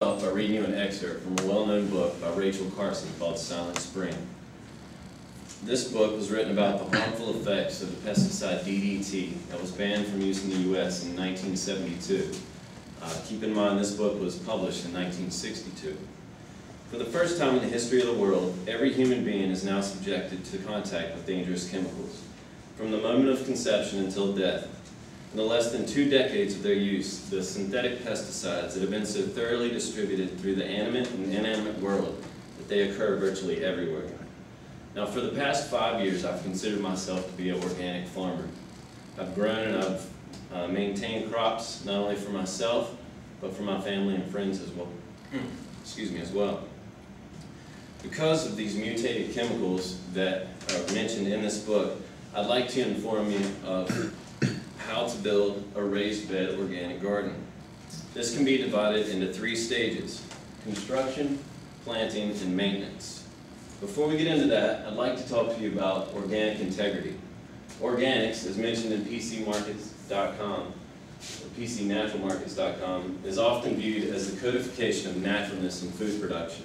Off by reading you an excerpt from a well-known book by Rachel Carson called Silent Spring. This book was written about the harmful effects of the pesticide DDT that was banned from use in the U.S. in 1972. Keep in mind this book was published in 1962. For the first time in the history of the world, every human being is now subjected to contact with dangerous chemicals. From the moment of conception until death, in the less than 2 decades of their use, the synthetic pesticides that have been so thoroughly distributed through the animate and inanimate world that they occur virtually everywhere. Now, for the past 5 years, I've considered myself to be an organic farmer. I've grown and I've maintained crops not only for myself, but for my family and friends as well. as well. Because of these mutated chemicals that are mentioned in this book, I'd like to inform you of how to build a raised bed organic garden. This can be divided into 3 stages: construction, planting, and maintenance. Before we get into that, I'd like to talk to you about organic integrity. Organics, as mentioned in PCmarkets.com, or PCnaturalmarkets.com, is often viewed as the codification of naturalness in food production.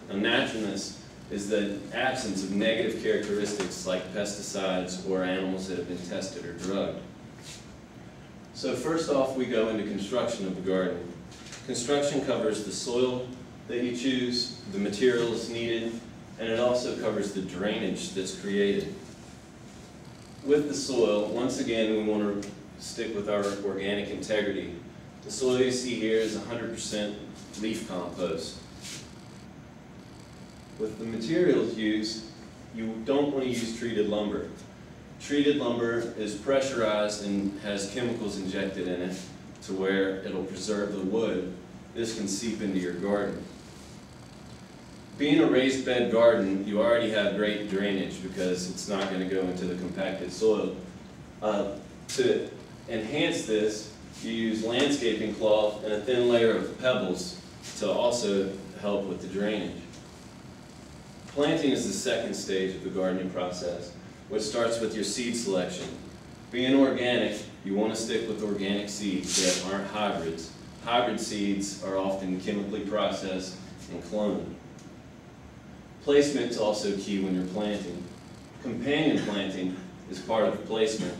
Now, naturalness is the absence of negative characteristics like pesticides or animals that have been tested or drugged. So first off, we go into construction of the garden. Construction covers the soil that you choose, the materials needed, and it also covers the drainage that's created. With the soil, once again, we want to stick with our organic integrity. The soil you see here is 100% leaf compost. With the materials used, you don't want to use treated lumber. Treated lumber is pressurized and has chemicals injected in it to where it'll preserve the wood. This can seep into your garden. Being a raised bed garden, you already have great drainage because it's not going to go into the compacted soil. To enhance this, you use landscaping cloth and a thin layer of pebbles to also help with the drainage. Planting is the second stage of the gardening process, which starts with your seed selection. Being organic, you want to stick with organic seeds that aren't hybrids. Hybrid seeds are often chemically processed and cloned. Placement is also key when you're planting. Companion planting is part of placement.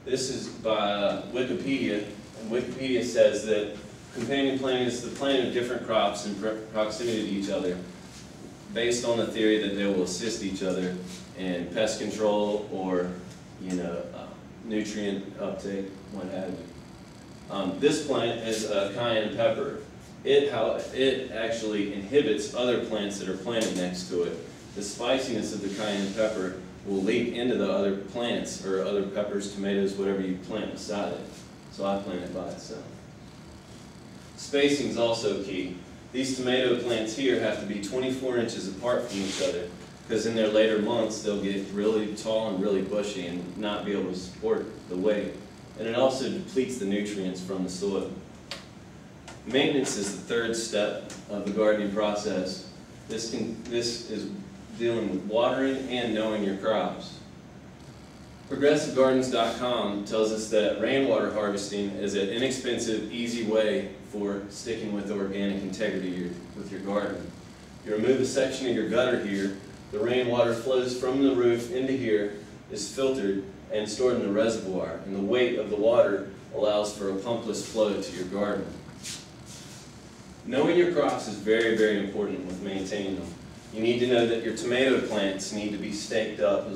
This is by Wikipedia, and Wikipedia says that companion planting is the planting of different crops in proximity to each other, based on the theory that they will assist each other in pest control or, nutrient uptake, what have you. This plant is a cayenne pepper. It actually inhibits other plants that are planted next to it. The spiciness of the cayenne pepper will leak into the other plants or other peppers, tomatoes, whatever you plant beside it. So I plant it by itself. Spacing is also key. These tomato plants here have to be 24 inches apart from each other, because in their later months they'll get really tall and really bushy and not be able to support the weight. And it also depletes the nutrients from the soil. Maintenance is the third step of the gardening process. This is dealing with watering and knowing your crops. ProgressiveGardens.com tells us that rainwater harvesting is an inexpensive, easy way for sticking with the organic integrity with your garden. You remove a section of your gutter here, the rainwater flows from the roof into here, is filtered and stored in the reservoir, and the weight of the water allows for a pumpless flow to your garden. Knowing your crops is very, very important with maintaining them. You need to know that your tomato plants need to be staked up,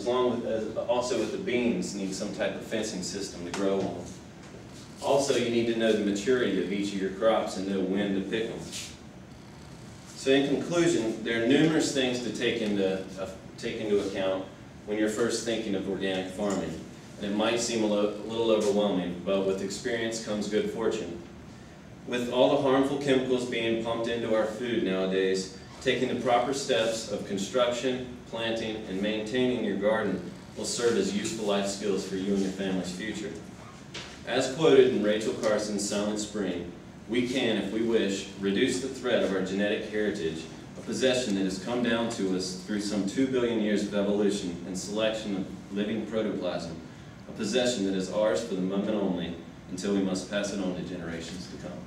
also with the beans need some type of fencing system to grow on. Also, you need to know the maturity of each of your crops and know when to pick them. So in conclusion, there are numerous things to take into account when you're first thinking of organic farming. And it might seem a little overwhelming, but with experience comes good fortune. With all the harmful chemicals being pumped into our food nowadays, taking the proper steps of construction, planting, and maintaining your garden will serve as useful life skills for you and your family's future. As quoted in Rachel Carson's Silent Spring, we can, if we wish, reduce the threat of our genetic heritage, a possession that has come down to us through some 2 billion years of evolution and selection of living protoplasm, a possession that is ours for the moment only, until we must pass it on to generations to come.